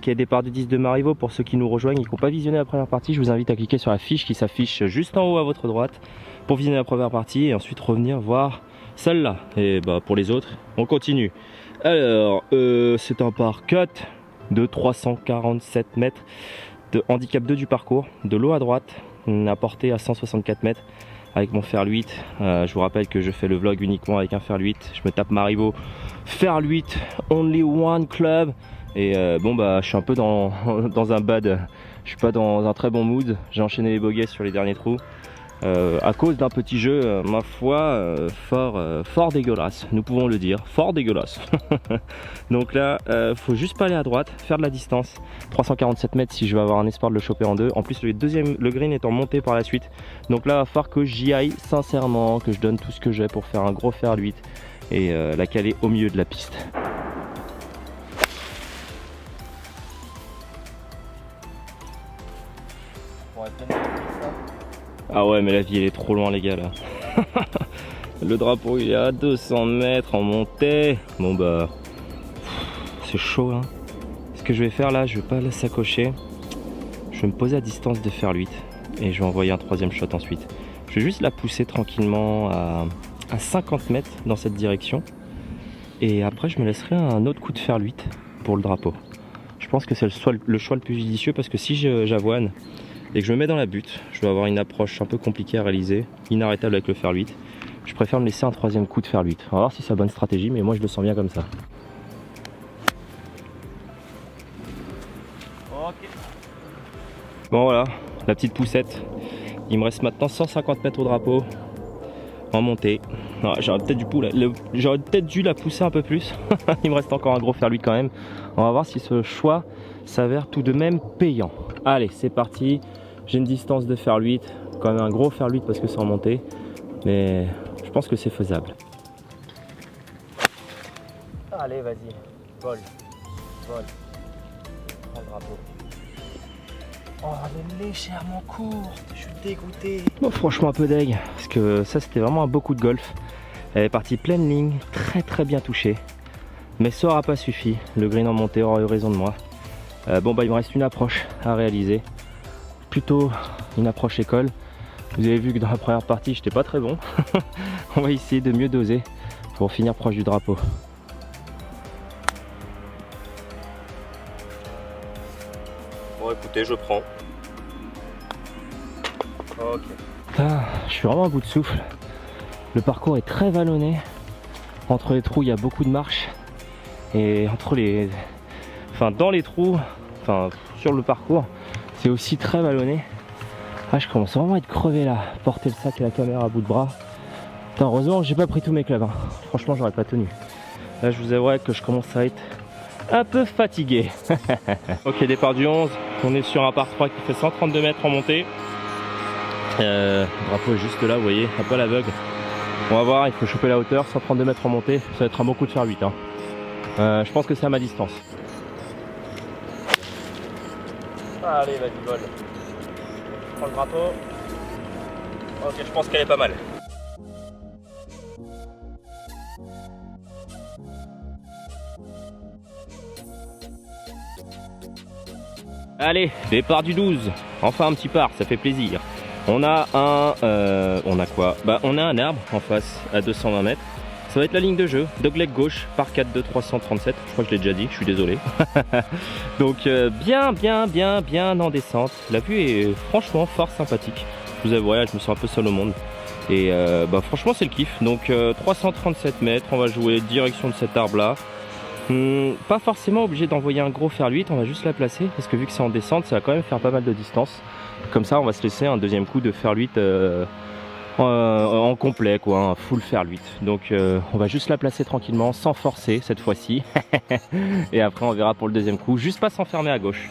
Ok, départ du 10 de Marivaux. Pour ceux qui nous rejoignent et qui n'ont pas visionné la première partie, je vous invite à cliquer sur la fiche qui s'affiche juste en haut à votre droite pour visionner la première partie et ensuite revenir voir celle-là. Et bah pour les autres, on continue. Alors, c'est un par 4 de 347 mètres de handicap 2 du parcours, de l'eau à droite, à portée à 164 mètres avec mon fer 8. Je vous rappelle que je fais le vlog uniquement avec un fer 8. Je me tape Marivaux, fer 8, only one club. Et bon bah je suis un peu dans un bad, je suis pas dans un très bon mood. J'ai enchaîné les bogeys sur les derniers trous à cause d'un petit jeu, ma foi, fort dégueulasse, nous pouvons le dire, fort dégueulasse. Donc là, faut juste pas aller à droite, faire de la distance, 347 mètres si je veux avoir un espoir de le choper en deux. En plus le green est en montée par la suite, donc là il va falloir que j'y aille sincèrement, que je donne tout ce que j'ai pour faire un gros fer 8 et la caler au milieu de la piste. Ah ouais, mais la vie elle est trop loin les gars là. Le drapeau il est à 200 mètres en montée. Bon bah c'est chaud hein. Ce que je vais faire là, je vais pas la sacocher. Je vais me poser à distance de fer 8 et je vais envoyer un troisième shot ensuite. Je vais juste la pousser tranquillement à 50 mètres dans cette direction. Et après je me laisserai un autre coup de fer 8 pour le drapeau. Je pense que c'est le choix le plus judicieux parce que si j'avoine et que je me mets dans la butte, je vais avoir une approche un peu compliquée à réaliser, inarrêtable avec le fer 8. Je préfère me laisser un troisième coup de fer 8. On va voir si c'est la bonne stratégie, mais moi je le sens bien comme ça. Ok. Bon voilà, la petite poussette. Il me reste maintenant 150 mètres au drapeau en montée. Ah, j'aurais peut-être dû la pousser un peu plus. Il me reste encore un gros fer 8 quand même. On va voir si ce choix s'avère tout de même payant. Allez, c'est parti. J'ai une distance de fer 8, quand même un gros fer 8 parce que c'est en montée, mais je pense que c'est faisable. Allez, vas-y, vole, prends le drapeau. Oh, elle est légèrement courte, je suis dégoûté. Bon, franchement un peu deg, parce que ça c'était vraiment un beau coup de golf. Elle est partie pleine ligne, très bien touchée, mais ça aura pas suffi. Le green en montée aura eu raison de moi. Bon bah il me reste une approche à réaliser. Plutôt une approche école. Vous avez vu que dans la première partie j'étais pas très bon. On va essayer de mieux doser pour finir proche du drapeau. Bon écoutez, je prends. Ok. Ah, je suis vraiment à bout de souffle. Le parcours est très vallonné. Entre les trous il y a beaucoup de marches. Et dans les trous, sur le parcours, c'est aussi très vallonné. Ah, je commence vraiment à être crevé là. Porter le sac et la caméra à bout de bras. Putain, heureusement que j'ai pas pris tous mes clubs. Hein. Franchement, j'aurais pas tenu. Là, je vous avouerai que je commence à être un peu fatigué. Ok, départ du 11. On est sur un par 3 qui fait 132 mètres en montée. Le drapeau est juste là, vous voyez, un peu à l'aveugle. On va voir, il faut choper la hauteur. 132 mètres en montée. Ça va être un bon coup de fer 8. Hein. Je pense que c'est à ma distance. Allez, vas-y, vole. Je prends le drapeau. Ok, je pense qu'elle est pas mal. Allez, départ du 12. Enfin un petit par, ça fait plaisir. On a on a quoi? Bah on a un arbre en face à 220 mètres. Ça va être la ligne de jeu, dogleg gauche, par 4 de 337, je crois que je l'ai déjà dit, je suis désolé. Donc bien en descente. La vue est franchement fort sympathique. Je vous avoue, je me sens un peu seul au monde. Et franchement c'est le kiff. Donc 337 mètres, on va jouer direction de cet arbre là. Pas forcément obligé d'envoyer un gros fer 8, on va juste la placer, parce que vu que c'est en descente, ça va quand même faire pas mal de distance. Comme ça on va se laisser un deuxième coup de fer 8 en complet quoi, un full fer 8. Donc on va juste la placer tranquillement sans forcer cette fois-ci. Et après on verra pour le deuxième coup, juste pas s'enfermer à gauche.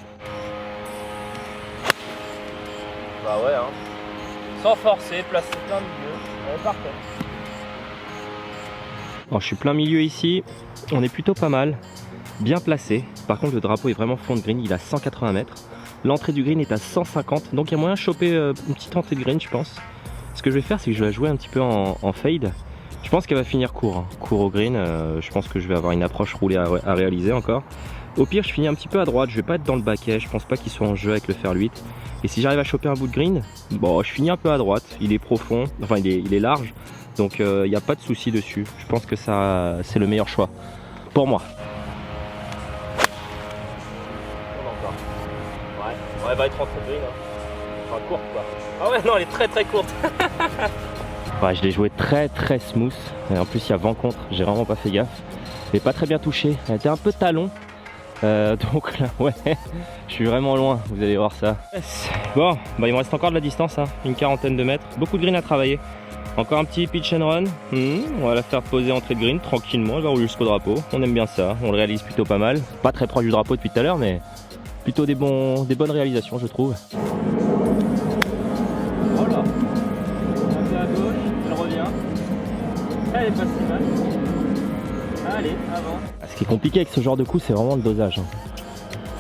Bah ouais hein. Sans forcer, placer plein milieu, parfait. Alors je suis plein milieu ici, on est plutôt pas mal, bien placé. Par contre le drapeau est vraiment fond de green, il est à 180 mètres. L'entrée du green est à 150, donc il y a moyen de choper une petite entrée de green je pense. Ce que je vais faire, c'est que je vais la jouer un petit peu en fade. Je pense qu'elle va finir court, hein. Court au green. Je pense que je vais avoir une approche roulée à réaliser encore. Au pire, je finis un petit peu à droite, je vais pas être dans le baquet, je pense pas qu'il soit en jeu avec le fer 8. Et si j'arrive à choper un bout de green, bon, je finis un peu à droite, il est profond, enfin il est large, donc il n'y a pas de souci dessus. Je pense que ça, c'est le meilleur choix pour moi. Ouais, elle va être rentrée de green, hein. Enfin courte quoi. Ah ouais, non, elle est très courte. Ouais, je l'ai joué très smooth, et en plus il y a vent contre, j'ai vraiment pas fait gaffe. Mais pas très bien touché, elle était un peu talon. Donc là, ouais, je suis vraiment loin, vous allez voir ça. Yes. Bon, bah il me reste encore de la distance, hein, une quarantaine de mètres. Beaucoup de green à travailler. Encore un petit pitch and run. On va la faire poser entrée de green tranquillement, elle va rouler jusqu'au drapeau. On aime bien ça, on le réalise plutôt pas mal. Pas très proche du drapeau depuis tout à l'heure, mais plutôt des bonnes réalisations, je trouve. Voilà. Un peu à gauche, elle revient. Elle est pas si mal. Allez, avant. Ce qui est compliqué avec ce genre de coup, c'est vraiment le dosage. Hein.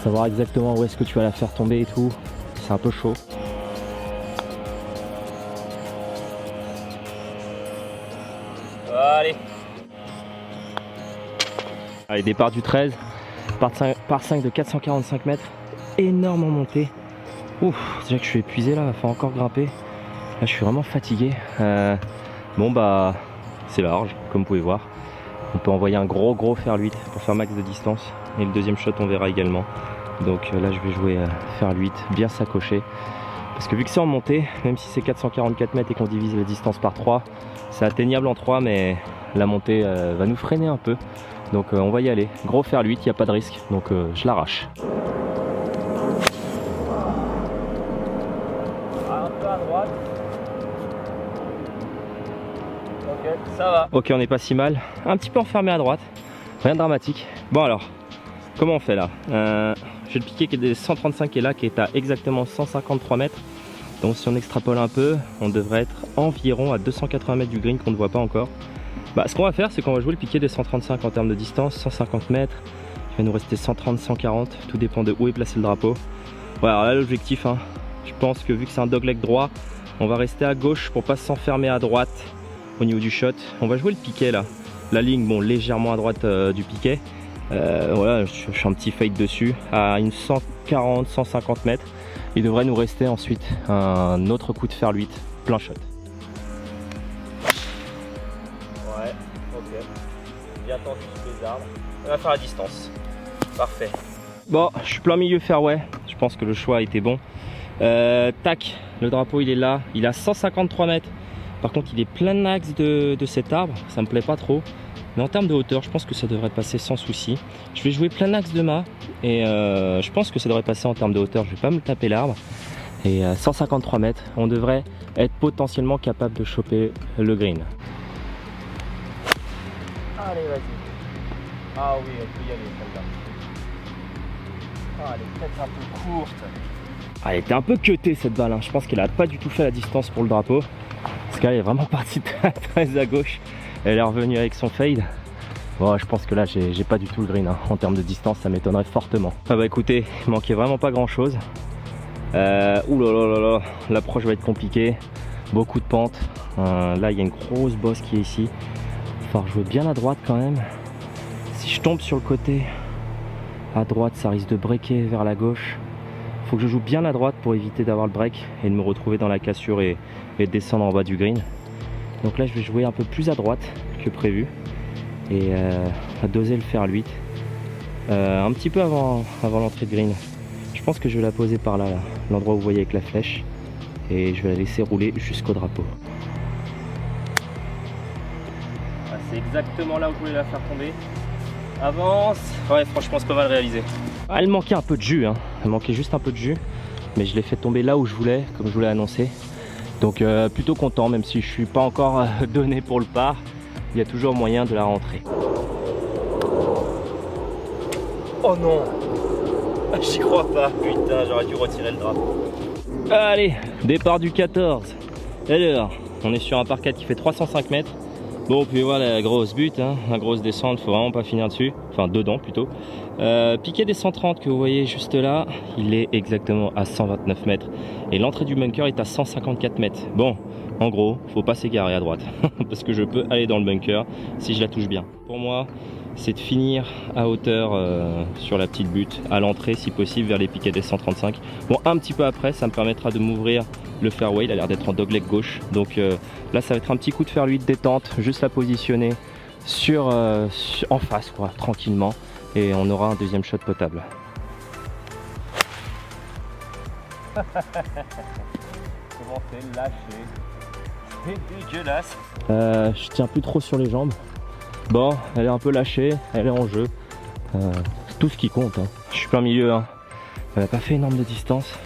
Savoir exactement où est-ce que tu vas la faire tomber et tout, c'est un peu chaud. Allez, départ du 13, par 5 de 445 mètres, énorme en montée. Ouf, déjà que je suis épuisé là, il va falloir encore grimper. Là, je suis vraiment fatigué. Bon bah, c'est large, comme vous pouvez voir. On peut envoyer un gros fer 8 pour faire max de distance. Et le deuxième shot, on verra également. Donc là, je vais jouer fer 8, bien s'accrocher. Parce que vu que c'est en montée, même si c'est 444 mètres et qu'on divise la distance par 3, c'est atteignable en 3, mais la montée va nous freiner un peu. Donc on va y aller. Gros fer 8, il n'y a pas de risque. Donc je l'arrache. Un peu à droite. Ok, ça va. Ok, on n'est pas si mal. Un petit peu enfermé à droite. Rien de dramatique. Bon alors, comment on fait là? J'ai le piqué qui est des 135 qui est là, qui est à exactement 153 mètres. Donc si on extrapole un peu, on devrait être environ à 280 mètres du green qu'on ne voit pas encore. Bah, ce qu'on va faire, c'est qu'on va jouer le piqué des 135 en termes de distance, 150 mètres. Il va nous rester 130, 140, tout dépend de où est placé le drapeau. Voilà, alors là l'objectif, hein, je pense que vu que c'est un dogleg droit, on va rester à gauche pour pas s'enfermer à droite au niveau du shot. On va jouer le piqué là. La ligne, bon, légèrement à droite du piquet. Voilà, je fais un petit fade dessus à une 140, 150 mètres. Il devrait nous rester ensuite un autre coup de fer 8, plein shot. Ouais, ok. Bien tendu sous les arbres. On va faire la distance. Parfait. Bon, je suis plein milieu fairway. Je pense que le choix a été bon. Tac, le drapeau il est là. Il a 153 mètres. Par contre, il est plein axe de cet arbre. Ça me plaît pas trop. Mais en termes de hauteur, je pense que ça devrait passer sans souci. Je vais jouer plein axe de mât. Et je pense que ça devrait passer en termes de hauteur. Je vais pas me taper l'arbre. Et 153 mètres, on devrait être potentiellement capable de choper le green. Allez, vas-y. Ah oui, on peut y aller celle-là. Ah, elle est peut-être un peu courte. Ah, elle était un peu cutée cette balle, hein. Je pense qu'elle a pas du tout fait la distance pour le drapeau. Parce qu'elle est vraiment partie très à gauche. Elle est revenue avec son fade. Bon, je pense que là, j'ai pas du tout le green, hein. En termes de distance, ça m'étonnerait fortement. Ah bah écoutez, il manquait vraiment pas grand-chose. Ouh là là là là, l'approche va être compliquée. Beaucoup de pente. Là, il y a une grosse bosse qui est ici. Il va falloir jouer bien à droite quand même. Si je tombe sur le côté à droite, ça risque de breaker vers la gauche. Il faut que je joue bien à droite pour éviter d'avoir le break et de me retrouver dans la cassure et descendre en bas du green. Donc là, je vais jouer un peu plus à droite que prévu et à doser le fer 8 un petit peu avant l'entrée de green. Je pense que je vais la poser par là, l'endroit où vous voyez avec la flèche, et je vais la laisser rouler jusqu'au drapeau. Ah, c'est exactement là où je voulais la faire tomber. Avance. Ouais, franchement, c'est pas mal réalisé. Ah, elle manquait un peu de jus, hein. Elle manquait juste un peu de jus, mais je l'ai fait tomber là où je voulais, comme je vous l'ai annoncé. Donc plutôt content, même si je suis pas encore donné pour le par, il y a toujours moyen de la rentrer. Oh non, j'y crois pas, putain, j'aurais dû retirer le drapeau. Allez, départ du 14. Alors, on est sur un par 4 qui fait 305 mètres. Bon, puis voilà la grosse butte, hein, la grosse descente, faut vraiment pas finir dessus, enfin dedans plutôt. Piquet des 130 que vous voyez juste là, il est exactement à 129 mètres. Et l'entrée du bunker est à 154 mètres. Bon, en gros, faut pas s'égarer à droite, parce que je peux aller dans le bunker si je la touche bien. Pour moi, c'est de finir à hauteur sur la petite butte, à l'entrée si possible, vers les piquets des 135. Bon, un petit peu après, ça me permettra de m'ouvrir le fairway, il a l'air d'être en dogleg gauche. Donc là, ça va être un petit coup de fairway de détente, juste la positionner en face, quoi, tranquillement. Et on aura un deuxième shot potable. Comment c'est lâché? C'est dégueulasse. Je tiens plus trop sur les jambes. Bon, elle est un peu lâchée, elle est en jeu. C'est tout ce qui compte. Hein. Je suis plein milieu. Hein. Elle n'a pas fait énorme de distance.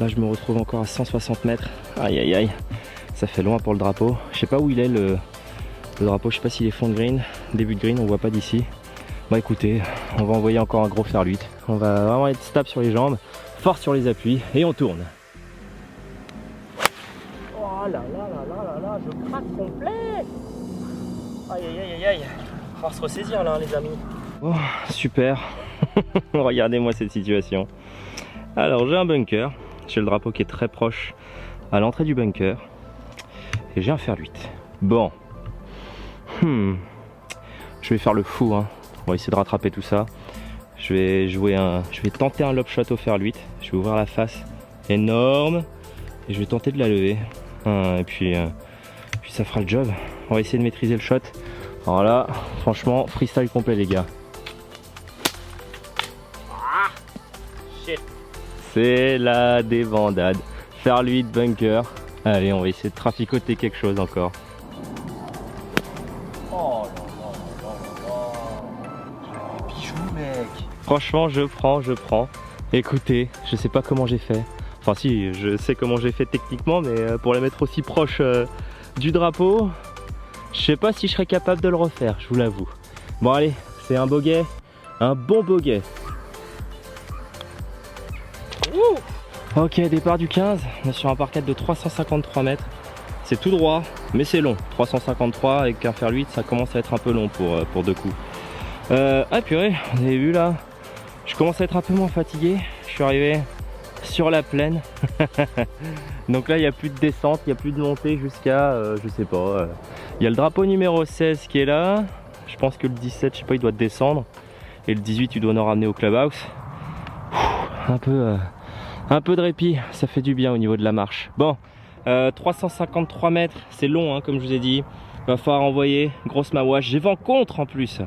Là, je me retrouve encore à 160 mètres. Aïe aïe aïe. Ça fait loin pour le drapeau. Je sais pas où il est le drapeau. Je sais pas s'il est fond de green, début de green, on voit pas d'ici. Bah écoutez, on va envoyer encore un gros fer 8. On va vraiment être stable sur les jambes, fort sur les appuis et on tourne. Oh là là là là là là, je craque complet. Aïe aïe aïe aïe aïe. On va se ressaisir là les amis. Oh super. Regardez-moi cette situation. Alors j'ai un bunker. J'ai le drapeau qui est très proche à l'entrée du bunker. Et j'ai un fer 8. Bon. Je vais faire le fou hein. On va essayer de rattraper tout ça. Je vais tenter un lob shot au fer 8. Je vais ouvrir la face énorme et je vais tenter de la lever. Et puis ça fera le job. On va essayer de maîtriser le shot. Alors là, franchement, freestyle complet les gars. Ah, shit. C'est la débandade. Fer 8 bunker. Allez, on va essayer de traficoter quelque chose encore. Oh là là là là là. Bijou mec. Franchement, je prends. Écoutez, je sais pas comment j'ai fait. Enfin si, je sais comment j'ai fait techniquement, mais pour la mettre aussi proche du drapeau, je sais pas si je serais capable de le refaire, je vous l'avoue. Bon allez, c'est un bogey, un bon bogey. Ok, départ du 15, on est sur un par 4 de 353 mètres. C'est tout droit, mais c'est long. 353 avec un fer 8, ça commence à être un peu long pour deux coups. Ah purée, vous avez vu là, je commence à être un peu moins fatigué. Je suis arrivé sur la plaine. Donc là, il n'y a plus de descente, il n'y a plus de montée jusqu'à, je sais pas. Il y a le drapeau numéro 16 qui est là. Je pense que le 17, je sais pas, il doit descendre. Et le 18, il doit nous ramener au clubhouse. Un peu de répit, ça fait du bien au niveau de la marche. Bon, 353 mètres, c'est long, hein, comme je vous ai dit. Va falloir envoyer, grosse mawash. J'ai vent contre en plus.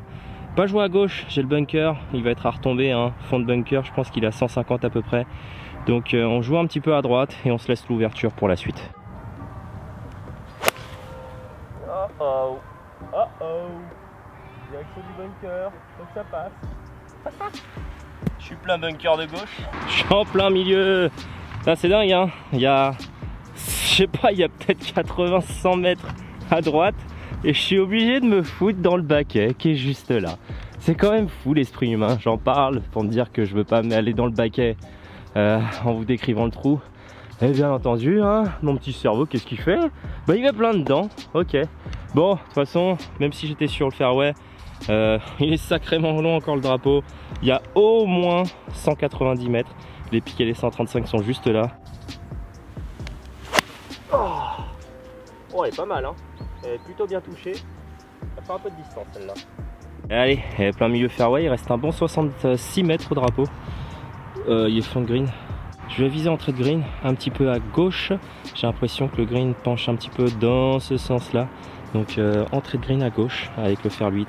Pas jouer à gauche, j'ai le bunker, il va être à retomber, hein. Fond de bunker, je pense qu'il est à 150 à peu près. Donc on joue un petit peu à droite et on se laisse l'ouverture pour la suite. Oh oh, oh oh, direction du bunker, donc ça passe. Je suis plein bunker de gauche, je suis en plein milieu. Ça c'est dingue hein, il y a, je sais pas, il y a peut-être 80-100 mètres à droite. Et je suis obligé de me foutre dans le baquet qui est juste là. C'est quand même fou l'esprit humain. J'en parle pour me dire que je veux pas aller dans le baquet en vous décrivant le trou. Et bien entendu, hein, mon petit cerveau, qu'est-ce qu'il fait? Bah il va plein dedans. Ok. Bon, de toute façon, même si j'étais sur le fairway, il est sacrément long encore le drapeau. Il y a au moins 190 mètres. Les piquets des 135 sont juste là. Oh, elle est pas mal hein. Elle est plutôt bien touchée. Ça fait un peu de distance celle-là. Allez, elle est plein milieu fairway. Il reste un bon 66 mètres au drapeau. Il est fond de green. Je vais viser entrée de green un petit peu à gauche. J'ai l'impression que le green penche un petit peu dans ce sens-là. Donc entrée de green à gauche avec le fer 8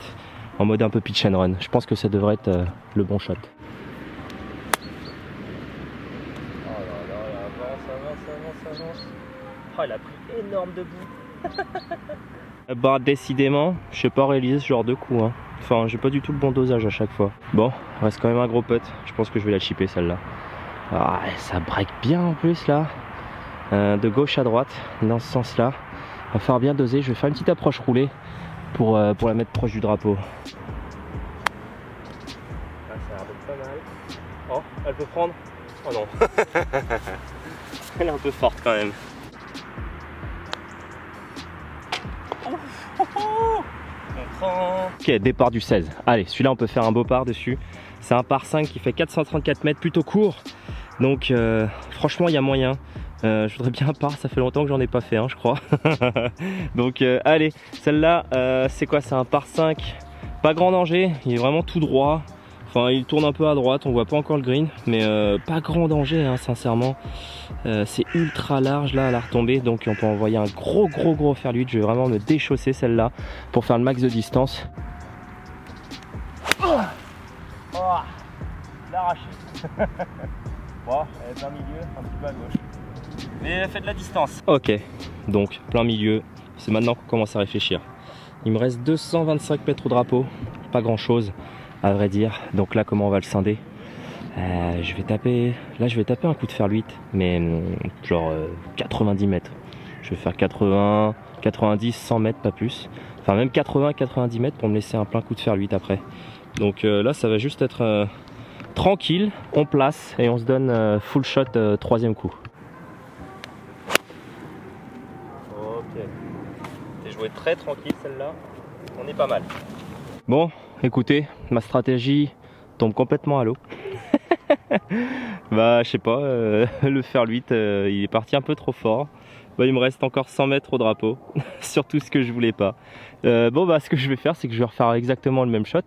en mode un peu pitch and run. Je pense que ça devrait être le bon shot. Oh là là, ça avance. Oh, il a pris énorme debout. Bah décidément, je sais pas réaliser ce genre de coup hein. Enfin j'ai pas du tout le bon dosage à chaque fois. Bon, reste quand même un gros putt. Je pense que je vais la chipper celle-là. Ah, ça break bien en plus là. De gauche à droite, dans ce sens là. Va falloir bien doser, je vais faire une petite approche roulée pour la mettre proche du drapeau. Ah, ça a l'air d'être pas mal. Oh, elle peut prendre. Oh non. Elle est un peu forte quand même. Ok, départ du 16. Allez, celui-là on peut faire un beau par dessus. C'est un par 5 qui fait 434 mètres, plutôt court. Donc franchement il y a moyen. Je voudrais bien un par, ça fait longtemps que j'en ai pas fait je crois. Donc allez, celle-là c'est quoi? C'est un par 5, pas grand danger, il est vraiment tout droit. Enfin il tourne un peu à droite, on voit pas encore le green, mais pas grand danger sincèrement. C'est ultra large là à la retombée, donc on peut envoyer un gros fer 8. Je vais vraiment me déchausser celle-là pour faire le max de distance. L'arraché. Bon, elle est plein milieu, un petit peu à gauche. Mais elle fait de la distance. Ok, donc plein milieu, c'est maintenant qu'on commence à réfléchir. Il me reste 225 mètres au drapeau, pas grand chose à vrai dire. Donc là comment on va le scinder? Je vais taper un coup de fer 8, mais genre 90 mètres. Je vais faire 80, 90, 100 mètres, pas plus. Enfin même 80, 90 mètres pour me laisser un plein coup de fer 8 après. Donc là ça va juste être tranquille, on place et on se donne full shot troisième coup. Ok, t'es joué très tranquille celle-là, on est pas mal. Bon, écoutez, ma stratégie tombe complètement à l'eau. Bah je sais pas, le fer 8 il est parti un peu trop fort. Bah, il me reste encore 100 mètres au drapeau, surtout ce que je voulais pas. Bon bah ce que je vais faire c'est que je vais refaire exactement le même shot.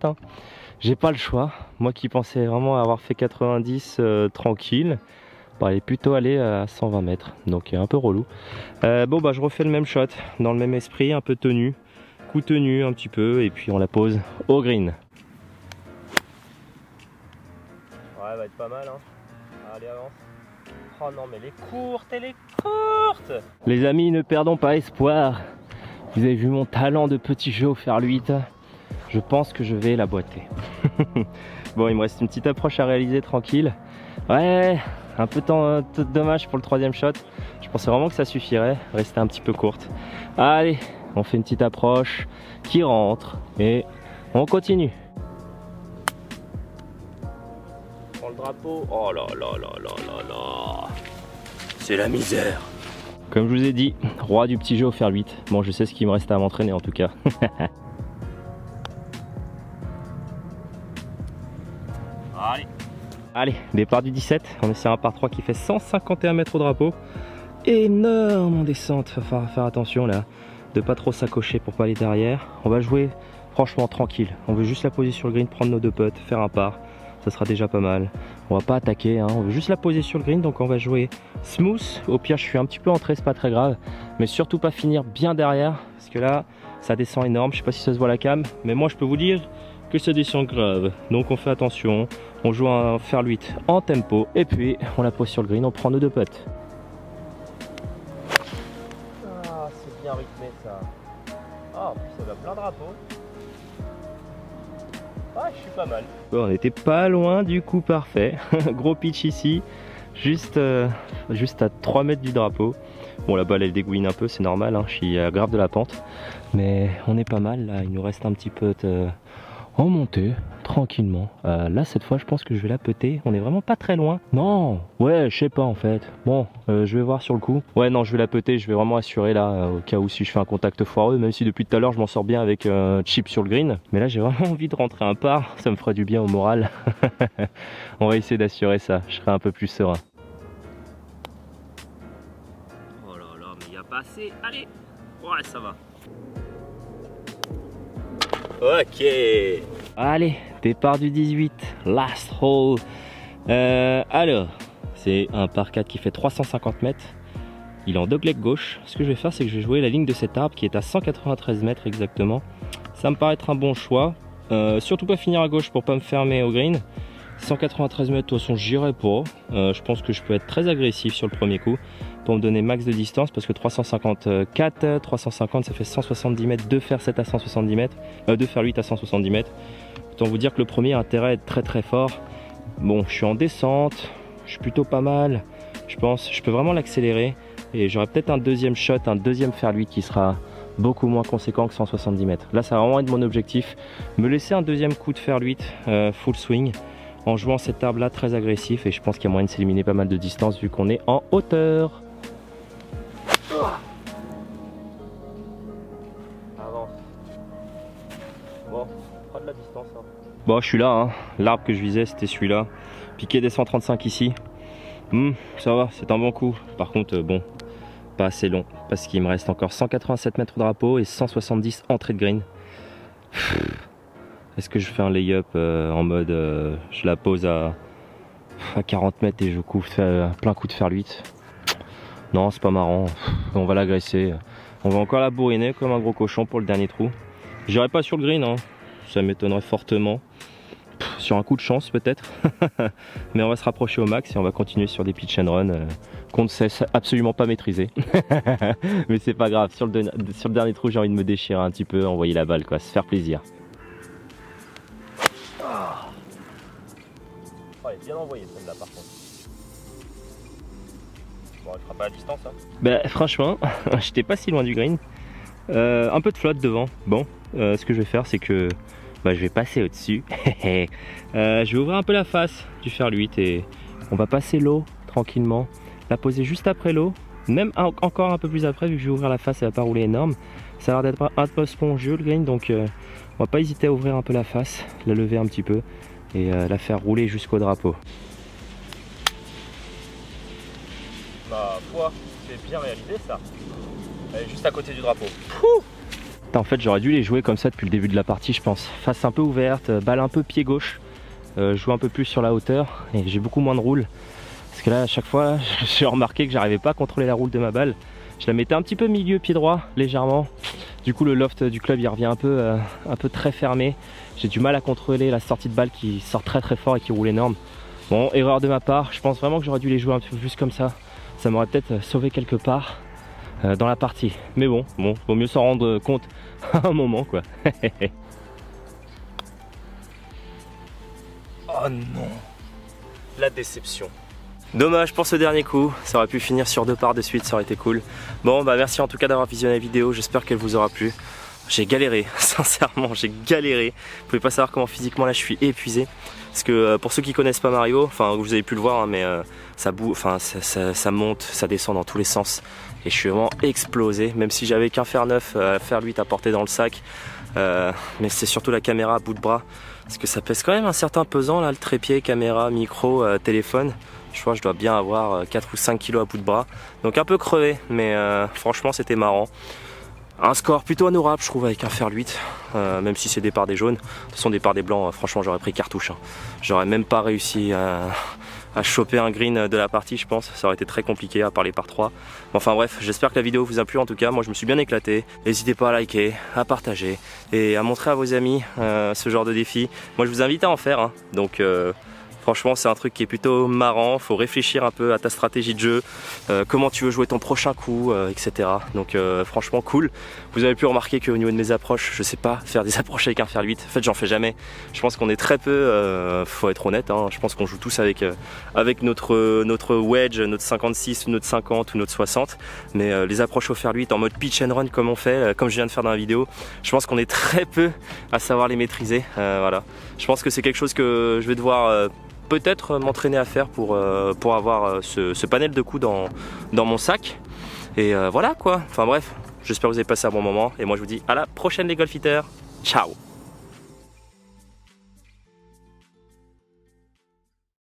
J'ai pas le choix, moi qui pensais vraiment avoir fait 90 tranquille, bah, il est plutôt allé à 120 mètres, donc un peu relou. Bon bah je refais le même shot, dans le même esprit, un peu tenu, coup tenu un petit peu, et puis on la pose au green. Ouais, elle va être pas mal Allez avance. Oh non mais elle est courte. Les amis, ne perdons pas espoir. Vous avez vu mon talent de petit jeu au fer 8. Je pense que je vais la boîter. Bon, il me reste une petite approche à réaliser tranquille. Ouais, un peu dommage pour le troisième shot. Je pensais vraiment que ça suffirait, rester un petit peu courte. Allez, on fait une petite approche qui rentre et on continue. On prend le drapeau. Oh là là là là là là. C'est la misère. Comme je vous ai dit, roi du petit jeu au fer 8. Bon, je sais ce qu'il me reste à m'entraîner en tout cas. Allez, départ du 17, on essaie un par 3 qui fait 151 mètres au drapeau. Énorme en descente, va falloir faire attention là, de pas trop s'accrocher pour pas aller derrière. On va jouer franchement tranquille, on veut juste la poser sur le green, prendre nos deux putts, faire un par, ça sera déjà pas mal. On va pas attaquer, on veut juste la poser sur le green, donc on va jouer smooth. Au pire je suis un petit peu entré, c'est pas très grave, mais surtout pas finir bien derrière, parce que là ça descend énorme, je sais pas si ça se voit à la cam, mais moi je peux vous dire que ça descend grave, donc on fait attention, on joue un fer 8 en tempo et puis on la pose sur le green, on prend nos deux putts. Ah, c'est bien rythmé ça. Ah, puis ça va plein drapeau. Ah, je suis pas mal. Bon, on était pas loin du coup parfait. Gros pitch ici, juste à 3 mètres du drapeau. Bon, la balle elle dégouine un peu, c'est normal, je suis à grave de la pente, mais on est pas mal là. Il nous reste un petit peu en montée, tranquillement. Là cette fois je pense que je vais la péter. On est vraiment pas très loin. Non, ouais, je sais pas en fait. Bon, je vais voir sur le coup. Ouais non, je vais la péter, je vais vraiment assurer là, au cas où si je fais un contact foireux, même si depuis tout à l'heure je m'en sors bien avec chip sur le green. Mais là j'ai vraiment envie de rentrer un par, ça me ferait du bien au moral. On va essayer d'assurer ça, je serai un peu plus serein. Oh là là, mais il n'y a pas assez. Allez, ouais ça va. Ok. Allez, départ du 18, last hole. Alors, c'est un par 4 qui fait 350 mètres. Il est en dogleg gauche. Ce que je vais faire, c'est que je vais jouer la ligne de cet arbre qui est à 193 mètres exactement. Ça me paraît être un bon choix. Surtout pas finir à gauche pour pas me fermer au green. 193 mètres, de toute façon, j'irai pas. Je pense que je peux être très agressif sur le premier coup pour me donner max de distance parce que 354, 350, ça fait 170 mètres. De fer 7 à 170 mètres, de fer 8 à 170 mètres. Autant vous dire que le premier a intérêt à être très très fort. Bon, je suis en descente, je suis plutôt pas mal. Je pense, je peux vraiment l'accélérer et j'aurai peut-être un deuxième shot, un deuxième fer 8 qui sera beaucoup moins conséquent que 170 mètres. Là, ça va vraiment être mon objectif. Me laisser un deuxième coup de fer 8 full swing en jouant cet arbre là très agressif et je pense qu'il y a moyen de s'éliminer pas mal de distance vu qu'on est en hauteur. Bon, je suis là, hein. L'arbre que je visais c'était celui-là. Piqué des 135 ici. Ça va, c'est un bon coup. Par contre, bon, pas assez long parce qu'il me reste encore 187 mètres de drapeau et 170 entrées de green. Est-ce que je fais un lay-up en mode je la pose à 40 mètres et je couvre plein coup de fer 8? Non, c'est pas marrant. On va l'agresser. On va encore la bourriner comme un gros cochon pour le dernier trou. J'irai pas sur le green, hein. Ça m'étonnerait fortement. Sur un coup de chance peut-être. Mais on va se rapprocher au max et on va continuer sur des pitch and run qu'on ne sait absolument pas maîtriser. Mais c'est pas grave, sur le dernier trou j'ai envie de me déchirer un petit peu, envoyer la balle quoi, se faire plaisir. Oh, elle est bien envoyée celle-là par contre. Bon, elle fera pas à distance hein. Bah franchement, j'étais pas si loin du green. Un peu de flotte devant. Bon, ce que je vais faire c'est que je vais passer au-dessus. Je vais ouvrir un peu la face du fer 8 et on va passer l'eau tranquillement. La poser juste après l'eau, même encore un peu plus après vu que je vais ouvrir la face, elle va pas rouler énorme. Ça a l'air d'être un peu spongieux le green, donc on va pas hésiter à ouvrir un peu la face, la lever un petit peu et la faire rouler jusqu'au drapeau. Ma foi, c'est bien réalisé ça. Elle est juste à côté du drapeau. En fait j'aurais dû les jouer comme ça depuis le début de la partie je pense. Face un peu ouverte, balle un peu pied gauche, jouer un peu plus sur la hauteur et j'ai beaucoup moins de roule. Parce que là à chaque fois j'ai remarqué que j'arrivais pas à contrôler la roule de ma balle. Je la mettais un petit peu milieu pied droit légèrement. Du coup le loft du club il revient un peu très fermé. J'ai du mal à contrôler la sortie de balle qui sort très fort et qui roule énorme. Bon, erreur de ma part, je pense vraiment que j'aurais dû les jouer un peu plus comme ça. Ça m'aurait peut-être sauvé quelque part dans la partie. Mais bon, vaut mieux s'en rendre compte à un moment quoi. Oh non, la déception. Dommage pour ce dernier coup, ça aurait pu finir sur 2 parts de suite, ça aurait été cool. Bon bah merci en tout cas d'avoir visionné la vidéo, j'espère qu'elle vous aura plu. J'ai galéré, sincèrement j'ai galéré. Vous pouvez pas savoir comment physiquement là je suis épuisé. Parce que pour ceux qui connaissent pas Mario, enfin vous avez pu le voir hein, mais ça monte, ça descend dans tous les sens. Et je suis vraiment explosé, même si j'avais qu'un fer 9, fer 8 à porter dans le sac. Mais c'est surtout la caméra à bout de bras. Parce que ça pèse quand même un certain pesant là, le trépied, caméra, micro, téléphone. Je crois que je dois bien avoir 4 ou 5 kilos à bout de bras. Donc un peu crevé, mais franchement c'était marrant. Un score plutôt honorable je trouve avec un fer 8, même si c'est des parts des jaunes. De toute façon des parts des blancs, franchement j'aurais pris cartouche. Hein. J'aurais même pas réussi à choper un green de la partie je pense. Ça aurait été très compliqué à parler par 3. Enfin bref, j'espère que la vidéo vous a plu en tout cas. Moi je me suis bien éclaté. N'hésitez pas à liker, à partager et à montrer à vos amis ce genre de défi. Moi je vous invite à en faire. Hein. Donc franchement c'est un truc qui est plutôt marrant, faut réfléchir un peu à ta stratégie de jeu, comment tu veux jouer ton prochain coup, etc. Donc franchement cool. Vous avez pu remarquer qu'au niveau de mes approches, je sais pas faire des approches avec un fer 8, en fait j'en fais jamais. Je pense qu'on est très peu, faut être honnête, hein. Je pense qu'on joue tous avec notre wedge, notre 56 ou notre 50 ou notre 60. Mais les approches au fer 8 en mode pitch and run comme on fait, comme je viens de faire dans la vidéo, je pense qu'on est très peu à savoir les maîtriser. Voilà. Je pense que c'est quelque chose que je vais devoir peut-être m'entraîner à faire pour avoir ce panel de coups dans mon sac. Et voilà quoi, enfin bref, j'espère que vous avez passé un bon moment et moi je vous dis à la prochaine les golfiteurs, ciao.